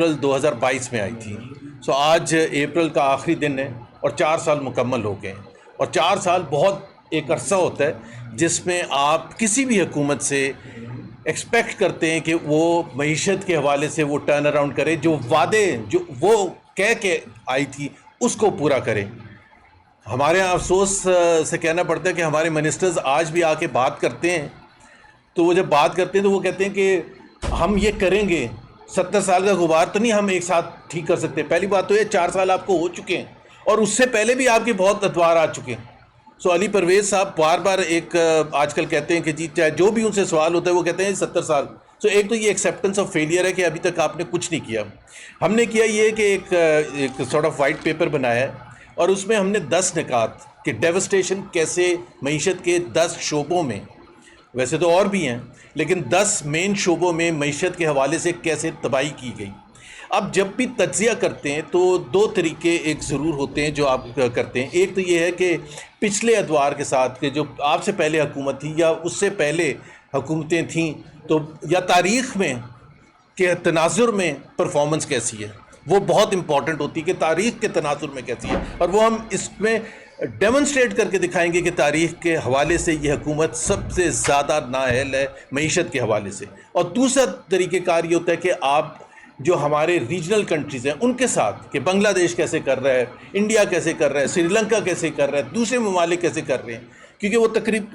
April 2022 میں آئی تھی. آج اپریل کا آخری دن ہے اور 4 سال مکمل ہو گئے ہیں. اور 4 سال بہت ایک عرصہ ہوتا ہے جس میں آپ کسی بھی حکومت سے ایکسپیکٹ کرتے ہیں کہ وہ معیشت کے حوالے سے وہ ٹرن اراؤنڈ کرے، جو وعدے جو وہ کہہ کے آئی تھی اس کو پورا کرے. ہمارے یہاں افسوس سے کہنا پڑتا ہے کہ ہمارے منسٹرز آج بھی آ کے بات کرتے ہیں، تو وہ جب بات کرتے ہیں تو وہ کہتے ہیں کہ ہم یہ کریں گے. 70 سال کا غبار تو نہیں ہم ایک ساتھ ٹھیک کر سکتے. پہلی بات تو یہ 4 سال آپ کو ہو چکے ہیں اور اس سے پہلے بھی آپ کے بہت ادوار آ چکے ہیں. علی پرویز صاحب بار بار ایک آج کل کہتے ہیں کہ جی چاہے جو بھی ان سے سوال ہوتا ہے وہ کہتے ہیں 70 سال. ایک تو یہ ایکسیپٹنس آف فیلئر ہے کہ ابھی تک آپ نے کچھ نہیں کیا. ہم نے کیا یہ کہ ایک سارٹ آف وائٹ پیپر بنایا ہے اور اس میں ہم نے 10 نکات کہ ڈیوسٹیشن کیسے معیشت کے 10 شعبوں میں، ویسے تو اور بھی ہیں لیکن 10 مین شعبوں میں معیشت کے حوالے سے کیسے تباہی کی گئی. اب جب بھی تجزیہ کرتے ہیں تو 2 طریقے ایک ضرور ہوتے ہیں جو آپ کرتے ہیں. ایک تو یہ ہے کہ پچھلے ادوار کے ساتھ کہ جو آپ سے پہلے حکومت تھی یا اس سے پہلے حکومتیں تھیں تو یا تاریخ میں کہ تناظر میں پرفارمنس کیسی ہے، وہ بہت امپورٹنٹ ہوتی ہے کہ تاریخ کے تناظر میں کیسی ہے. اور وہ ہم اس میں ڈیمونسٹریٹ کر کے دکھائیں گے کہ تاریخ کے حوالے سے یہ حکومت سب سے زیادہ نااہل ہے معیشت کے حوالے سے. اور دوسرا طریقہ کار یہ ہوتا ہے کہ آپ جو ہمارے ریجنل کنٹریز ہیں ان کے ساتھ کہ بنگلہ دیش کیسے کر رہا ہے، انڈیا کیسے کر رہا ہے، سری لنکا کیسے کر رہا ہے، دوسرے ممالک کیسے کر رہے ہیں، کیونکہ وہ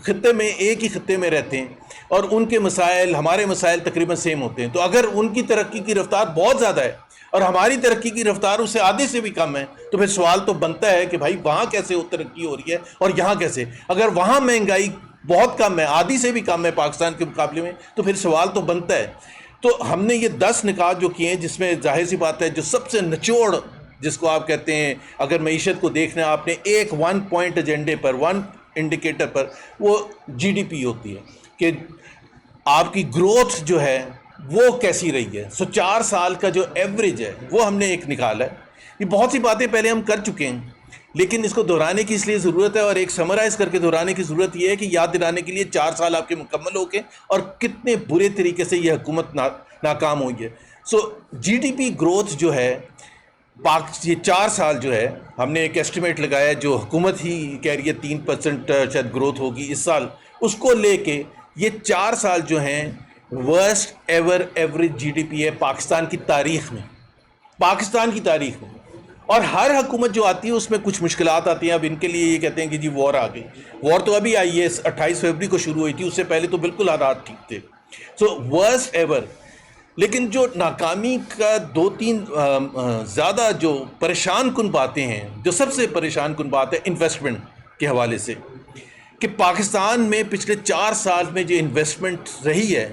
خطے میں ایک ہی خطے میں رہتے ہیں اور ان کے مسائل ہمارے مسائل تقریباً سیم ہوتے ہیں. تو اگر ان کی ترقی کی رفتار بہت زیادہ ہے اور ہماری ترقی کی رفتار اس سے آدھے سے بھی کم ہے تو پھر سوال تو بنتا ہے کہ بھائی وہاں کیسے ترقی ہو رہی ہے اور یہاں کیسے. اگر وہاں مہنگائی بہت کم ہے، آدھی سے بھی کم ہے پاکستان کے مقابلے میں، تو پھر سوال تو بنتا ہے. تو ہم نے یہ 10 نکات جو کیے ہیں جس میں ظاہر سی بات ہے جو سب سے نچوڑ جس کو آپ کہتے ہیں اگر معیشت کو دیکھنا ہے آپ نے ایک 1 پوائنٹ ایجنڈے پر 1 انڈیکیٹر پر وہ جی ڈی پی ہوتی ہے کہ آپ کی گروتھ جو ہے وہ کیسی رہی ہے. 4 سال کا جو ایوریج ہے وہ ہم نے ایک نکالا ہے. یہ بہت سی باتیں پہلے ہم کر چکے ہیں لیکن اس کو دہرانے کی اس لیے ضرورت ہے اور ایک سمرائز کر کے دہرانے کی ضرورت یہ ہے کہ یاد دلانے کے لیے 4 سال آپ کے مکمل ہو گئے اور کتنے برے طریقے سے یہ حکومت ناکام ہوئی ہے. جی ڈی پی گروتھ جو ہے یہ 4 سال جو ہے ہم نے ایک ایسٹیمیٹ لگایا ہے جو حکومت ہی کہہ رہی ہے 3% شاید گروتھ ہوگی اس سال، اس کو لے کے یہ 4 سال جو ہیں ورسٹ ایور ایوریج جی ڈی پی ہے پاکستان کی تاریخ میں، پاکستان کی تاریخ میں. اور ہر حکومت جو آتی ہے اس میں کچھ مشکلات آتی ہیں. اب ان کے لیے یہ کہتے ہیں کہ جی وار آ گئی، وار تو ابھی آئی ہے 28 فروری کو شروع ہوئی تھی، اس سے پہلے تو بالکل حالات ٹھیک تھے. Worst ever. لیکن جو ناکامی کا 2-3 زیادہ جو پریشان کن باتیں ہیں، جو سب سے پریشان کن بات ہے انویسٹمنٹ کے حوالے سے کہ پاکستان میں پچھلے 4 سال میں جو انویسٹمنٹ رہی ہے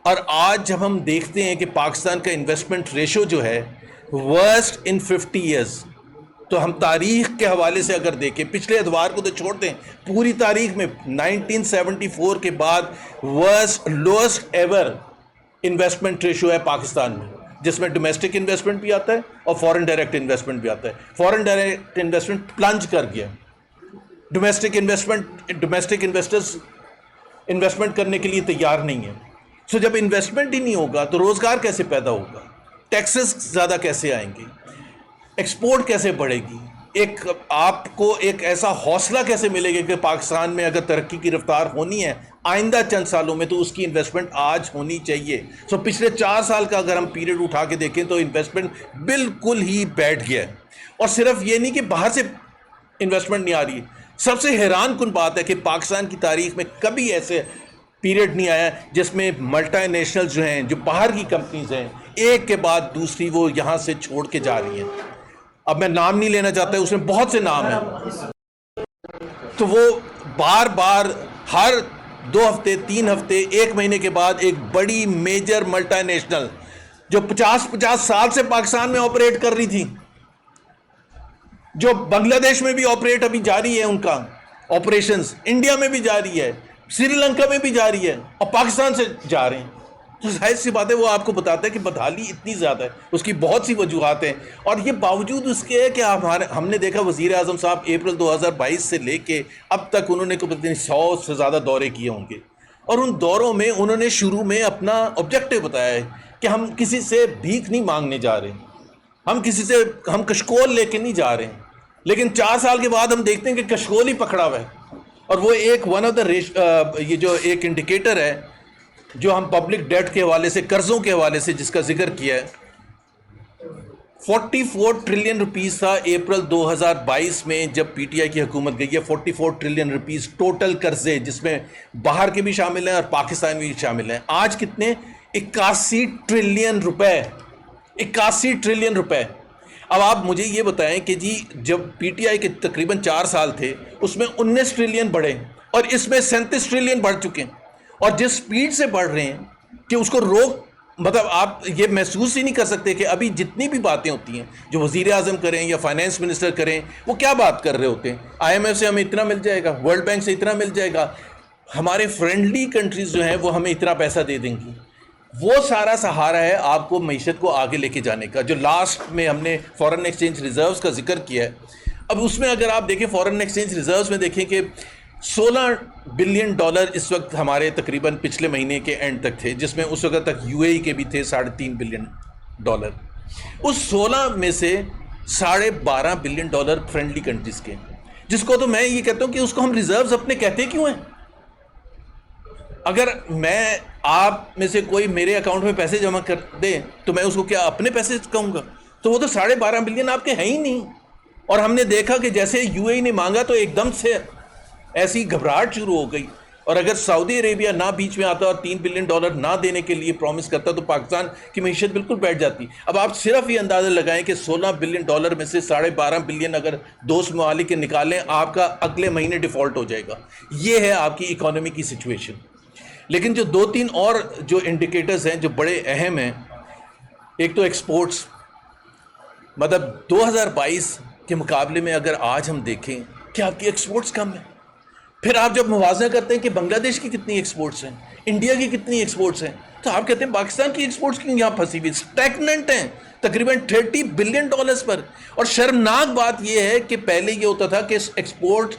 اور آج جب ہم دیکھتے ہیں کہ پاکستان کا انویسٹمنٹ ریشو جو ہے ورسٹ ان 50 ایئرز، تو ہم تاریخ کے حوالے سے اگر دیکھیں پچھلے ادوار کو تو چھوڑ دیں، پوری تاریخ میں 1974 کے بعد worst lowest ever investment ratio ہے پاکستان میں، جس میں ڈومیسٹک انویسٹمنٹ بھی آتا ہے اور فورن ڈائریکٹ انویسٹمنٹ بھی آتا ہے. فورن ڈائریکٹ انویسٹمنٹ پلنج کر گیا، ڈومیسٹک انویسٹرز انویسٹمنٹ کرنے کے لیے تیار نہیں ہیں. جب انویسٹمنٹ ہی نہیں ہوگا تو روزگار کیسے پیدا ہوگا، ٹیکسز زیادہ کیسے آئیں گے، ایکسپورٹ کیسے بڑھے گی، ایک آپ کو ایک ایسا حوصلہ کیسے ملے گا کہ پاکستان میں اگر ترقی کی رفتار ہونی ہے آئندہ چند سالوں میں تو اس کی انویسٹمنٹ آج ہونی چاہیے. پچھلے 4 سال کا اگر ہم پیریڈ اٹھا کے دیکھیں تو انویسٹمنٹ بالکل ہی بیٹھ گیا ہے. اور صرف یہ نہیں کہ باہر سے انویسٹمنٹ نہیں آ رہی ہے، سب سے حیران کن بات ہے کہ پاکستان کی تاریخ میں کبھی ایسے پیریڈ نہیں آیا جس میں ملٹی نیشنل جو ہیں جو باہر کی کمپنیز ہیں ایک کے بعد دوسری وہ یہاں سے چھوڑ کے جا رہی ہیں. اب میں نام نہیں لینا چاہتا، اس میں بہت سے نام ہیں. تو وہ بار بار ہر 2 ہفتے 3 ہفتے 1 مہینے کے بعد ایک بڑی میجر ملٹی نیشنل جو 50 سال سے پاکستان میں آپریٹ کر رہی تھی، جو بنگلہ دیش میں بھی آپریٹ ابھی جاری ہے، ان کا آپریشنز انڈیا میں بھی جاری ہے، سری لنکا میں بھی جاری ہے اور پاکستان سے جا رہے ہیں. تو ظاہر سی بات ہے وہ آپ کو بتاتا ہے کہ بدحالی اتنی زیادہ ہے، اس کی بہت سی وجوہات ہیں. اور یہ باوجود اس کے ہے کہ ہم نے دیکھا وزیر اعظم صاحب اپریل 2022 سے لے کے اب تک انہوں نے 100 سے زیادہ دورے کیے ہوں گے اور ان دوروں میں انہوں نے شروع میں اپنا آبجیکٹو بتایا ہے کہ ہم کسی سے بھیک نہیں مانگنے جا رہے, ہم کشکول لے کے نہیں جا رہے ہیں, لیکن 4 سال کے بعد ہم دیکھتے ہیں کہ کشکول ہی پکڑا ہوا ہے. اور وہ ایک ون آف دا یہ جو ایک انڈیکیٹر ہے جو ہم پبلک ڈیٹ کے حوالے سے, قرضوں کے حوالے سے جس کا ذکر کیا ہے, 44 ٹریلین روپیز تھا اپریل 2022 میں جب پی ٹی آئی کی حکومت گئی ہے. 44 ٹریلین روپیز ٹوٹل قرضے, جس میں باہر کے بھی شامل ہیں اور پاکستان بھی شامل ہیں. آج کتنے؟ 81 ٹریلین روپے. 81 ٹریلین روپے. اب آپ مجھے یہ بتائیں کہ جی جب پی ٹی آئی کے تقریباً 4 سال تھے اس میں 19 ٹریلین بڑھے اور اس میں 37 ٹریلین بڑھ چکے ہیں, اور جس سپیڈ سے بڑھ رہے ہیں کہ اس کو مطلب آپ یہ محسوس ہی نہیں کر سکتے کہ ابھی جتنی بھی باتیں ہوتی ہیں جو وزیر اعظم کریں یا فائنانس منسٹر کریں, وہ کیا بات کر رہے ہوتے ہیں. آئی ایم ایف سے ہمیں اتنا مل جائے گا, ورلڈ بینک سے اتنا مل جائے گا, ہمارے فرینڈلی کنٹریز جو ہیں وہ ہمیں اتنا پیسہ دے دیں گی. وہ سارا سہارا ہے آپ کو معیشت کو آگے لے کے جانے کا. جو لاسٹ میں ہم نے فارن ایکسچینج ریزروز کا ذکر کیا ہے, اب اس میں اگر آپ دیکھیں فارن ایکسچینج ریزروز میں دیکھیں کہ $16 بلین اس وقت ہمارے تقریباً پچھلے مہینے کے اینڈ تک تھے, جس میں اس وقت تک یو اے ای کے بھی تھے $3.5 بلین. اس 16 میں سے $12.5 بلین فرینڈلی کنٹریز کے, جس کو تو میں یہ کہتا ہوں کہ اس کو ہم ریزروز اپنے کہتے کیوں ہیں. اگر میں آپ میں سے کوئی میرے اکاؤنٹ میں پیسے جمع کر دے تو میں اس کو کیا اپنے پیسے کہوں گا؟ تو وہ تو $12.5 بلین آپ کے ہیں ہی نہیں. اور ہم نے دیکھا کہ جیسے یو اے ای نے مانگا تو ایک دم سے ایسی گھبراہٹ شروع ہو گئی, اور اگر سعودی عربیہ نہ بیچ میں آتا اور $3 بلین نہ دینے کے لیے پرومس کرتا تو پاکستان کی معیشت بالکل بیٹھ جاتی. اب آپ صرف یہ اندازہ لگائیں کہ $16 بلین میں سے $12.5 بلین اگر دوست ممالک کے نکالیں, آپ کا اگلے مہینے ڈیفالٹ ہو جائے گا. یہ ہے آپ کی اکانومی کی سچویشن. لیکن جو 2-3 اور جو انڈیکیٹرز ہیں جو بڑے اہم ہیں, ایک تو ایکسپورٹس, مطلب 2022 کے مقابلے میں اگر آج ہم دیکھیں کہ آپ کی ایکسپورٹس کم ہیں. پھر آپ جب موازنہ کرتے ہیں کہ بنگلہ دیش کی کتنی ایکسپورٹس ہیں, انڈیا کی کتنی ایکسپورٹس ہیں, تو آپ کہتے ہیں پاکستان کی ایکسپورٹس کیوں یہاں پھنسی ہوئی, اسٹیگننٹ ہیں تقریباً $30 بلین پر. اور شرمناک بات یہ ہے کہ پہلے یہ ہوتا تھا کہ ایکسپورٹ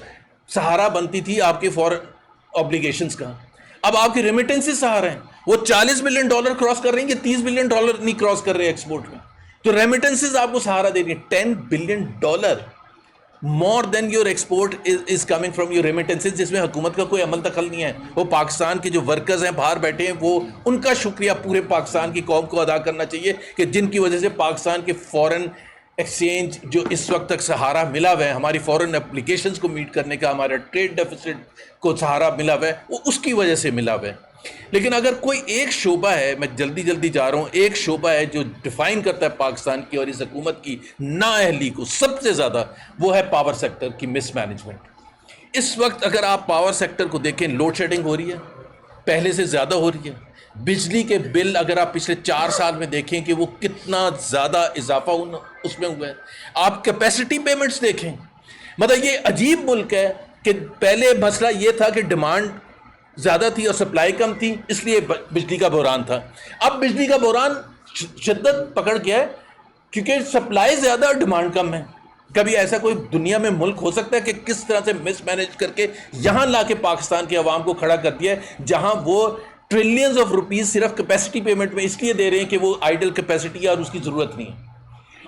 سہارا بنتی تھی آپ کے فورن اوبلیگیشنز کا, اب آپ کی ریمیٹنسز سہارا ہیں. وہ $40 بلین کراس کر رہی ہیں کہ $30 بلین نہیں کراس کر رہے ایکسپورٹ میں, تو ریمیٹنسز آپ کو سہارا دے رہی ہیں. $10 billion more than your export is coming from your remittances, جس میں حکومت کا کوئی عمل دخل نہیں ہے. وہ پاکستان کے جو ورکرز ہیں باہر بیٹھے ہیں, وہ ان کا شکریہ پورے پاکستان کی قوم کو ادا کرنا چاہیے کہ جن کی وجہ سے پاکستان کے فورن ایکسچینج جو اس وقت تک سہارا ملا ہوا ہے, ہماری فورن اپلیکیشنز کو میٹ کرنے کا, ہمارا ٹریڈ ڈیفیسٹ کو سہارا ملا ہوا ہے, وہ اس کی وجہ سے ملا ہوا ہے. لیکن اگر کوئی ایک شعبہ ہے, میں جلدی جا رہا ہوں, ایک شعبہ ہے جو ڈیفائن کرتا ہے پاکستان کی اور اس حکومت کی نااہلی کو سب سے زیادہ, وہ ہے پاور سیکٹر کی مس مینجمنٹ. اس وقت اگر آپ پاور سیکٹر کو دیکھیں, لوڈ شیڈنگ ہو رہی ہے, پہلے سے زیادہ ہو رہی ہے. بجلی کے بل اگر آپ پچھلے 4 سال میں دیکھیں کہ وہ کتنا زیادہ اضافہ اس میں ہوا ہے. آپ کیپیسٹی پیمنٹس دیکھیں, مطلب یہ عجیب ملک ہے کہ پہلے مسئلہ یہ تھا کہ ڈیمانڈ زیادہ تھی اور سپلائی کم تھی, اس لیے بجلی کا بحران تھا. اب بجلی کا بحران شدت پکڑ گیا ہے کیونکہ سپلائی زیادہ اور ڈیمانڈ کم ہے. کبھی ایسا کوئی دنیا میں ملک ہو سکتا ہے کہ کس طرح سے مس مینج کر کے یہاں لا کے پاکستان کے عوام کو کھڑا کر دیا ہے, جہاں وہ ٹریلینز آف روپیز صرف کیپیسٹی پیمنٹ میں اس لیے دے رہے ہیں کہ وہ آئیڈل کیپیسٹی ہے اور اس کی ضرورت نہیں ہے.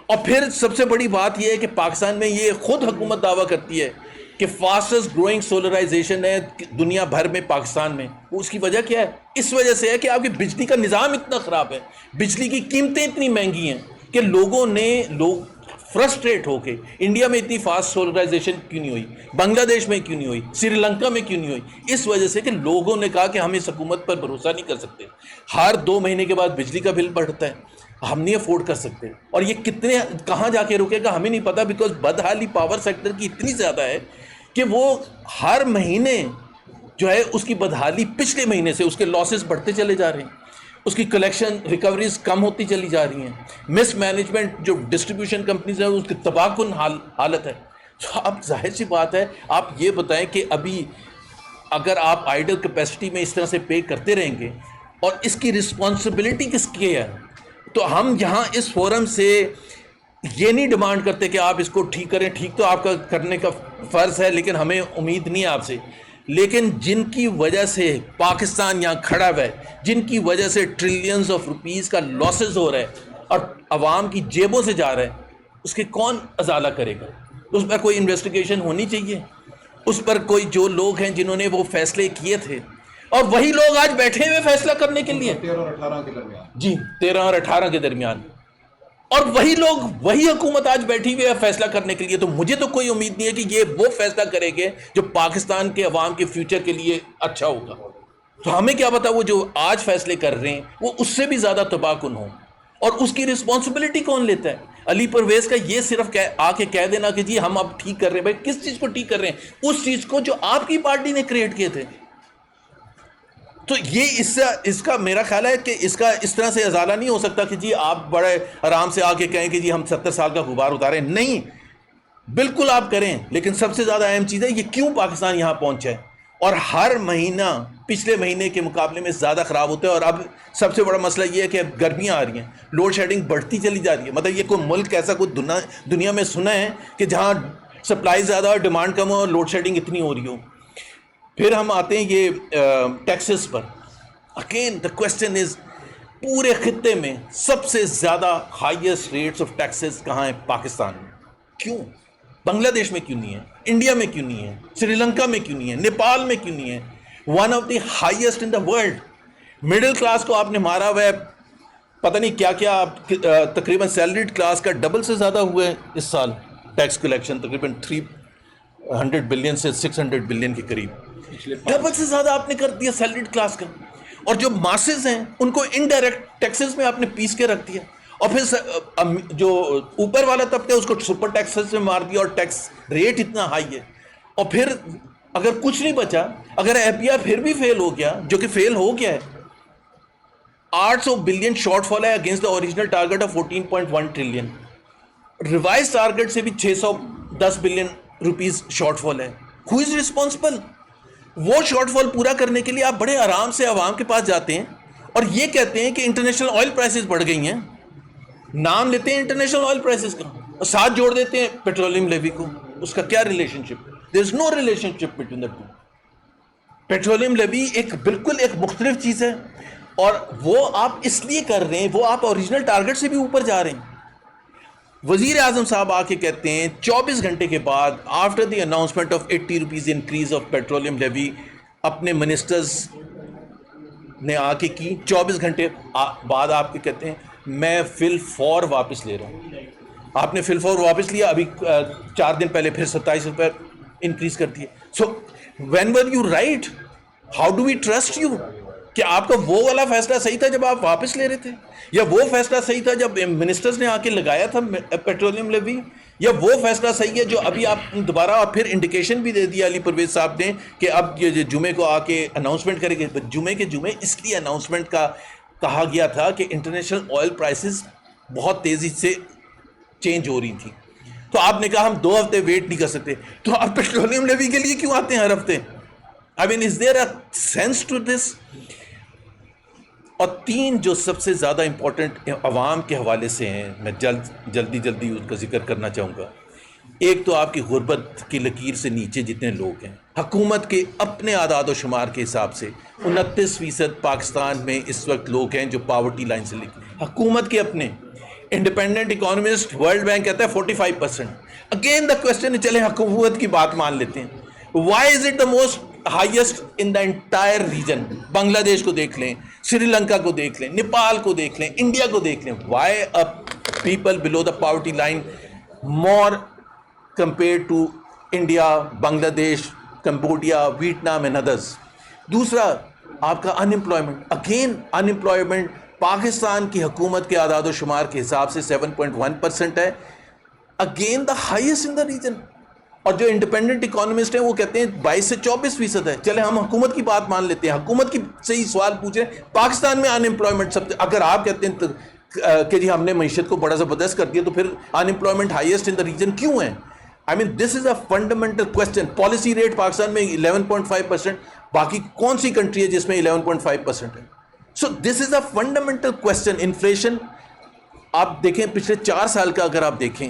اور پھر سب سے بڑی بات یہ ہے کہ پاکستان میں یہ خود حکومت دعویٰ کرتی ہے کہ فاسٹسٹ گروئنگ سولرائزیشن ہے دنیا بھر میں پاکستان میں. اس کی وجہ کیا ہے؟ اس وجہ سے ہے کہ آپ کی بجلی کا نظام اتنا خراب ہے, بجلی کی قیمتیں اتنی مہنگی ہیں کہ لوگ فرسٹریٹ ہو کے, انڈیا میں اتنی فاسٹ سولرائزیشن کیوں نہیں ہوئی, بنگلہ دیش میں کیوں نہیں ہوئی, سری لنکا میں کیوں نہیں ہوئی؟ اس وجہ سے کہ لوگوں نے کہا کہ ہم اس حکومت پر بھروسہ نہیں کر سکتے. ہر 2 مہینے کے بعد بجلی کا بل بڑھتا ہے, ہم نہیں افورڈ کر سکتے, اور یہ کہاں جا کے رکے گا ہمیں نہیں پتا, بیکاز بدحالی پاور سیکٹر کی اتنی زیادہ ہے کہ وہ ہر مہینے جو ہے اس کی بدحالی پچھلے مہینے سے اس کے لاسز بڑھتے چلے جا رہے ہیں, اس کی کلیکشن ریکوریز کم ہوتی چلی جا رہی ہیں, مس مینجمنٹ جو ڈسٹریبیوشن کمپنیز ہیں اس کی تباہ کن حالت ہے. تو اب ظاہر سی بات ہے, آپ یہ بتائیں کہ ابھی اگر آپ آئیڈل کیپیسٹی میں اس طرح سے پے کرتے رہیں گے اور اس کی رسپانسبلٹی کس کی ہے, تو ہم یہاں اس فورم سے یہ نہیں ڈیمانڈ کرتے کہ آپ اس کو ٹھیک کریں, ٹھیک تو آپ کا کرنے کا فرض ہے لیکن ہمیں امید نہیں ہے آپ سے, لیکن جن کی وجہ سے پاکستان یہاں کھڑا ہوا ہے, جن کی وجہ سے ٹریلینز آف روپیز کا لاسز ہو رہا ہے اور عوام کی جیبوں سے جا رہا ہے, اس کے کون ازالہ کرے گا؟ اس پر کوئی انویسٹیگیشن ہونی چاہیے. اس پر کوئی جو لوگ ہیں جنہوں نے وہ فیصلے کیے تھے, اور وہی لوگ آج بیٹھے ہوئے فیصلہ کرنے کے لیے 13 اور 18 کے درمیان, جی 13 اور 18 کے درمیان, اور وہی لوگ, وہی حکومت آج بیٹھی ہوئی ہے فیصلہ کرنے کے لیے. تو مجھے تو کوئی امید نہیں ہے کہ یہ وہ فیصلہ کرے گے جو پاکستان کے عوام کے فیوچر کے لیے اچھا ہوگا. تو ہمیں کیا پتا وہ جو آج فیصلے کر رہے ہیں وہ اس سے بھی زیادہ تباہ کن ہوں, اور اس کی رسپانسبلٹی کون لیتا ہے؟ علی پرویز کا یہ صرف آ کے کہہ دینا کہ جی ہم اب ٹھیک کر رہے ہیں. بھائی کس چیز کو ٹھیک کر رہے ہیں؟ اس چیز کو جو آپ کی پارٹی نے کریٹ کیے تھے. تو یہ اس کا میرا خیال ہے کہ اس کا اس طرح سے ازالہ نہیں ہو سکتا کہ جی آپ بڑے آرام سے آ کے کہیں کہ جی ہم 70 سال کا غبار اتاریں. نہیں, بالکل آپ کریں, لیکن سب سے زیادہ اہم چیز ہے یہ کیوں پاکستان یہاں پہنچا ہے, اور ہر مہینہ پچھلے مہینے کے مقابلے میں زیادہ خراب ہوتا ہے. اور اب سب سے بڑا مسئلہ یہ ہے کہ اب گرمیاں آ رہی ہیں, لوڈ شیڈنگ بڑھتی چلی جا رہی ہے. مطلب یہ کوئی ملک ایسا کوئی دنیا میں سنا ہے کہ جہاں سپلائی زیادہ اور ڈیمانڈ کم ہو اور لوڈ شیڈنگ اتنی ہو رہی ہو. پھر ہم آتے ہیں یہ taxes per. Again the question is, پورے خطے میں سب سے زیادہ ہائیسٹ ریٹس آف ٹیکسز کہاں ہیں؟ پاکستان میں. کیوں؟ بنگلہ دیش میں کیوں نہیں ہے؟ انڈیا میں کیوں نہیں ہے؟ سری لنکا میں کیوں نہیں ہے؟ نیپال میں کیوں نہیں ہے؟ One of the highest in the world. Middle class کو آپ نے مارا ہوا ہے, پتہ نہیں کیا کیا, تقریباً سیلریڈ کلاس کا ڈبل سے زیادہ ہوا ہے اس سال ٹیکس کلیکشن, تقریباً 300 بلین سے 600 بلین کے قریب, ڈبل سے زیادہ آپ نے کر دیا سیلریڈ کلاس کا. اور جو ماسز ہیں ان کو انڈائریکٹ ٹیکسز میں آپ نے پیس کے رکھ دیا, اور پھر جو اوپر والا طبقہ ہے اس کو سپر ٹیکسز میں مار دیا, اور ٹیکس ریٹ اتنا ہائی ہے. اور پھر اگر کچھ نہیں بچا, اگر اے پی آئی پھر بھی فیل ہو گیا, جو کہ فیل ہو گیا ہے, 800 بلین شارٹ فال ہے against the original target of 14.1 trillion. Revise target سے بھی 610 بلین روپیز شارٹ فال ہے. ہو از ریسپانسبل؟ وہ شارٹ فال پورا کرنے کے لیے آپ بڑے آرام سے عوام کے پاس جاتے ہیں اور یہ کہتے ہیں کہ انٹرنیشنل آئل پرائسز بڑھ گئی ہیں, نام لیتے ہیں انٹرنیشنل آئل پرائسز کا, اور ساتھ جوڑ دیتے ہیں پیٹرولیم لیوی کو. اس کا کیا relationship? There is no relationship between the two. Petroleum levy بالکل ایک مختلف چیز ہے, اور وہ آپ اس لیے کر رہے ہیں, وہ آپ اوریجنل ٹارگیٹ سے بھی اوپر جا رہے ہیں. وزیر اعظم صاحب آ کے کہتے ہیں 24 گھنٹے کے بعد, after the announcement of 80 rupees increase of petroleum levy, اپنے منسٹرز نے آ کے کی, 24 گھنٹے بعد آپ کے کہتے ہیں میں فل فور واپس لے رہا ہوں. آپ نے فل فور واپس لیا, ابھی 4 دن پہلے پھر 27 روپے انکریز کر دیے. So when were you right? How do we trust you? کہ آپ کا وہ والا فیصلہ صحیح تھا جب آپ واپس لے رہے تھے, یا وہ فیصلہ صحیح تھا جب منسٹرز نے آ کے لگایا تھا پیٹرولیم لیوی, یا وہ فیصلہ صحیح ہے جو ابھی آپ دوبارہ, اور پھر انڈیکیشن بھی دے دیا علی پرویز صاحب نے کہ اب یہ جمعے کو آ کے اناؤنسمنٹ کرے گے. جمعے کے جمعے اس لیے اناؤنسمنٹ کا کہا گیا تھا کہ انٹرنیشنل آئل پرائسز بہت تیزی سے چینج ہو رہی تھی, تو آپ نے کہا ہم 2 ہفتے ویٹ نہیں کر سکتے. تو آپ پیٹرولیم لیوی کے لیے کیوں آتے ہیں ہر ہفتے؟ آئی مین از دیر اے سینس ٹو دس؟ اور 3 جو سب سے زیادہ امپورٹنٹ عوام کے حوالے سے ہیں, میں جلدی اس کا ذکر کرنا چاہوں گا. ایک تو آپ کی غربت کی لکیر سے نیچے جتنے لوگ ہیں, حکومت کے اپنے اعداد و شمار کے حساب سے 29% پاکستان میں اس وقت لوگ ہیں جو پاورٹی لائن سے لکھ, حکومت کے اپنے. انڈیپینڈنٹ اکانومسٹ ورلڈ بینک کہتا ہے 45%. اگین دا کوشچن, چلے حکومت کی بات مان لیتے ہیں, why is it the most highest in the entire region? Bangladesh کو دیکھ لیں, سری لنکا کو دیکھ لیں, نیپال کو دیکھ لیں, انڈیا کو دیکھ لیں. Why people below the poverty line more compared to India, Bangladesh, Cambodia, Vietnam and others. دوسرا آپ کا unemployment. Again unemployment پاکستان کی حکومت کے اعداد و شمار کے حساب سے 7.1% ہے, again the highest in the region. اور جو انڈیپینڈنٹ اکانومسٹ ہیں وہ کہتے ہیں 22 سے 24% ہے. چلے ہم حکومت کی بات مان لیتے ہیں, حکومت کی سے ہی سوال پوچھیں, پاکستان میں انمپلائمنٹ سب, اگر آپ کہتے ہیں کہ جی ہم نے معیشت کو بڑا زبردست کر دیا, تو پھر unemployment highest in the region کیوں ہے؟ I mean this is a fundamental question. Policy rate Pakistan میں 11.5%, باقی کون سی کنٹری ہے جس میں 11.5% ہے؟ سو دس از اے فنڈامنٹل کوشچن. انفلیشن آپ دیکھیں پچھلے 4 سال کا اگر آپ دیکھیں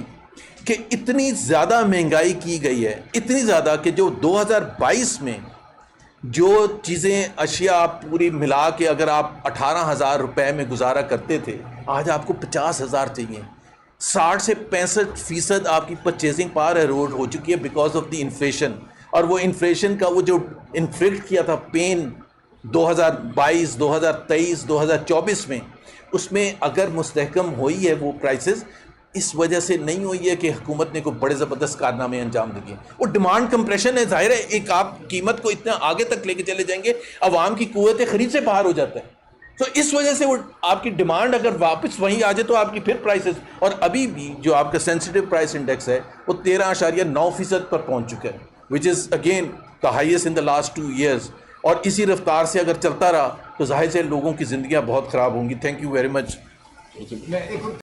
کہ اتنی زیادہ مہنگائی کی گئی ہے, اتنی زیادہ کہ جو 2022 میں جو چیزیں اشیاء آپ پوری ملا کے اگر آپ 18,000 روپے میں گزارا کرتے تھے آج آپ کو 50,000 چاہیے. 60 سے 65% آپ کی پرچیزنگ پاور ایروڈ ہو چکی ہے بیکاز آف دی انفلیشن. اور وہ انفلیشن کا وہ جو انفلیکٹ کیا تھا پین 2022 2023 2024 میں, اس میں اگر مستحکم ہوئی ہے وہ پرائسز اس وجہ سے نہیں ہوئی ہے کہ حکومت نے کوئی بڑے زبردست کارنامے انجام دیے. وہ ڈیمانڈ کمپریشن ہے, ظاہر ہے ایک آپ قیمت کو اتنا آگے تک لے کے چلے جائیں گے عوام کی قوت خرید سے باہر ہو جاتا ہے. تو اس وجہ سے وہ آپ کی ڈیمانڈ اگر واپس وہیں آ جائے تو آپ کی پھر پرائسز, اور ابھی بھی جو آپ کا سینسٹیو پرائس انڈیکس ہے وہ 13.9% پر پہنچ چکا ہے which is again the highest in the last 2 years. اور اسی رفتار سے اگر چلتا رہا تو ظاہر سے لوگوں کی زندگیاں بہت خراب ہوں گی. Thank you very much. میں ایک